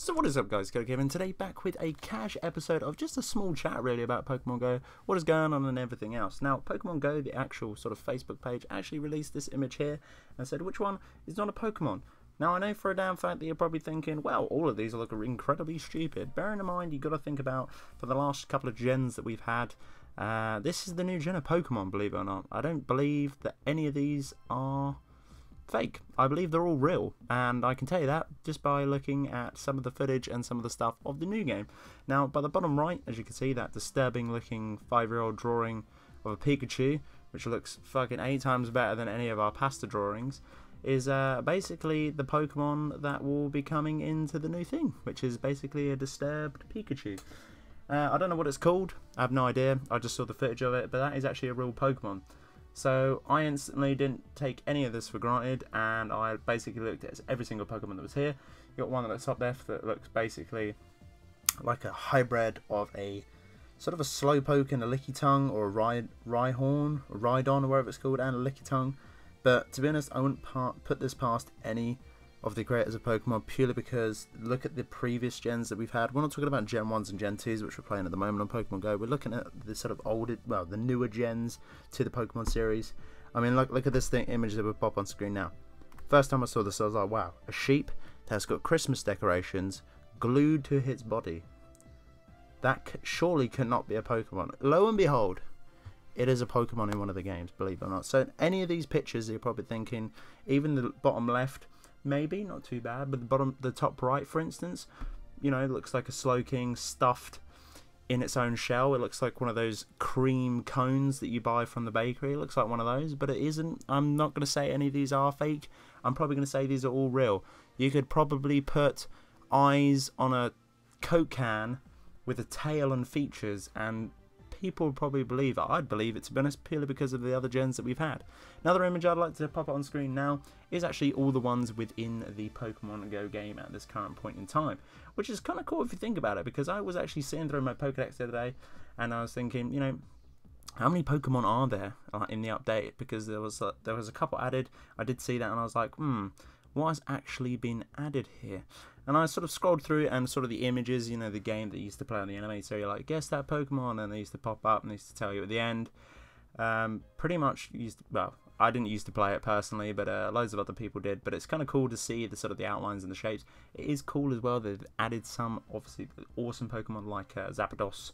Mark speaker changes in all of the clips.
Speaker 1: So what is up, guys? Killerkev, and today back with a cash episode of just a small chat really about Pokemon Go, what is going on and everything else. Now, Pokemon Go, the actual sort of Facebook page, actually released this image here and said which one is not a Pokemon. Now, I know for a damn fact that you're probably thinking, well, all of these look incredibly stupid. Bearing in mind, you've got to think about, for the last couple of gens that we've had, this is the new gen of Pokemon, believe it or not. I don't believe that any of these are fake. I believe they're all real, and I can tell you that just by looking at some of the footage and some of the stuff of the new game. Now, by the bottom right, as you can see, that disturbing looking 5-year-old drawing of a Pikachu, which looks fucking 8 times better than any of our pasta drawings, is basically the Pokemon that will be coming into the new thing, which is basically a disturbed Pikachu. I don't know what it's called, I have no idea, I just saw the footage of it, but that is actually a real Pokemon. So I instantly didn't take any of this for granted, and I basically looked at every single Pokemon that was here. You got one at the top left that looks basically like a hybrid of a sort of a Slowpoke and a Lickitung, or a Rhyhorn, or Rhydon, or whatever it's called, and a Lickitung. But to be honest, I wouldn't put this past any of the creators of Pokemon, purely because look at the previous gens that we've had. We're not talking about Gen 1s and Gen 2s, which we're playing at the moment on Pokemon Go. We're looking at the sort of older, well, the newer gens to the Pokemon series. I mean, look at this image that will pop on screen now. First time I saw this, I was like, wow, a sheep that's got Christmas decorations glued to its body. That surely cannot be a Pokemon. Lo and behold, it is a Pokemon in one of the games, believe it or not. So any of these pictures, you're probably thinking, even the bottom left, maybe not too bad, but the top right, for instance, you know, it looks like a Slowking stuffed in its own shell. It looks like one of those cream cones that you buy from the bakery. It looks like one of those, but it isn't. I'm not going to say any of these are fake. I'm probably going to say these are all real. You could probably put eyes on a Coke can with a tail and features, and people would probably believe it. I'd believe it, to be honest, purely because of the other gens that we've had. Another image I'd like to pop up on screen now is actually all the ones within the Pokemon Go game at this current point in time, which is kind of cool if you think about it, because I was actually sitting through my Pokedex the other day and I was thinking, you know, how many Pokemon are there in the update? Because there was a couple added. I did see that and I was like, what has actually been added here? And I sort of scrolled through and sort of the images, you know, the game that you used to play on the anime, so you're like, guess that Pokemon, and they used to pop up and they used to tell you at the end. Pretty much well, I didn't used to play it personally, but loads of other people did. But it's kind of cool to see the sort of the outlines and the shapes. It is cool as well. They've added some obviously awesome Pokemon like Zapdos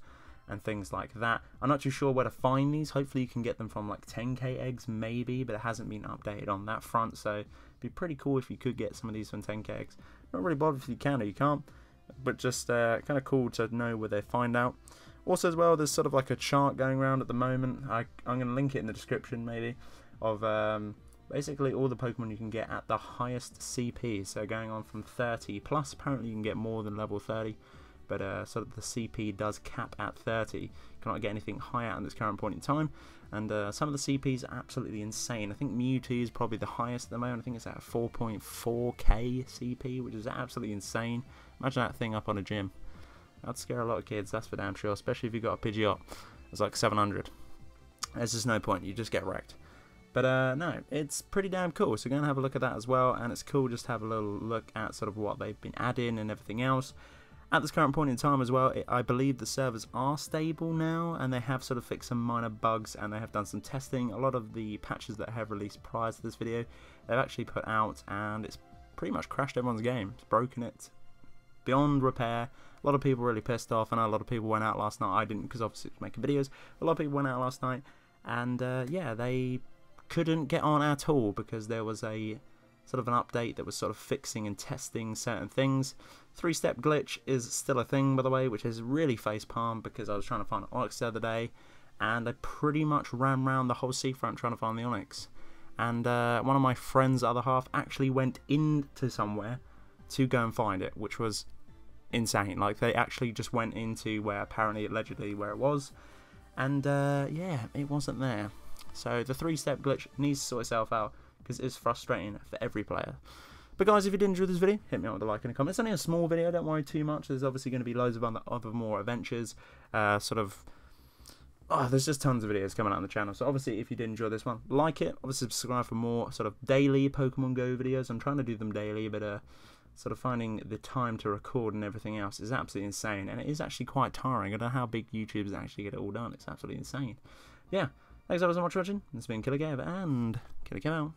Speaker 1: and things like that. I'm not too sure where to find these. Hopefully you can get them from like 10k eggs maybe, but it hasn't been updated on that front, so it'd be pretty cool if you could get some of these from 10k eggs. Not really bothered if you can or you can't, but just kind of cool to know where they find out. Also as well, there's sort of like a chart going around at the moment. I'm going to link it in the description maybe, of basically all the Pokemon you can get at the highest CP, so going on from 30 plus. Apparently you can get more than level 30, but sort of the CP does cap at 30. You cannot get anything higher at this current point in time, and some of the CPs are absolutely insane. I think Mewtwo is probably the highest at the moment. I think it's at 4.4k CP, which is absolutely insane. Imagine that thing up on a gym. That'd scare a lot of kids, that's for damn sure, especially if you've got a Pidgeot. It's like 700. There's just no point, you just get wrecked. But no, it's pretty damn cool, so we're going to have a look at that as well, and it's cool just to have a little look at sort of what they've been adding and everything else. At this current point in time as well, I believe the servers are stable now, and they have sort of fixed some minor bugs, and they have done some testing. A lot of the patches that have released prior to this video, they've actually put out, and it's pretty much crashed everyone's game. It's broken it beyond repair. A lot of people were really pissed off. I know a lot of people went out last night. I didn't, because obviously it's making videos. A lot of people went out last night, and yeah, they couldn't get on at all because there was a sort of an update that was sort of fixing and testing certain things. 3-step glitch is still a thing, by the way, which is really facepalm, because I was trying to find an Onyx the other day and I pretty much ran around the whole seafront trying to find the Onyx, and one of my friends' other half actually went into somewhere to go and find it, which was insane. Like, they actually just went into where apparently allegedly where it was, and yeah, it wasn't there. So the 3-step glitch needs to sort itself out, because it's frustrating for every player. But guys, if you did enjoy this video, hit me up with a like and a comment. It's only a small video, don't worry too much. There's obviously going to be loads of other more adventures. There's just tons of videos coming out on the channel. So obviously, if you did enjoy this one, like it. Obviously, subscribe for more sort of daily Pokemon Go videos. I'm trying to do them daily, but sort of finding the time to record and everything else is absolutely insane, and it is actually quite tiring. I don't know how big YouTubers actually get it all done. It's absolutely insane. Yeah, thanks ever so much for watching. This has been Killerkev, and Killerkev out.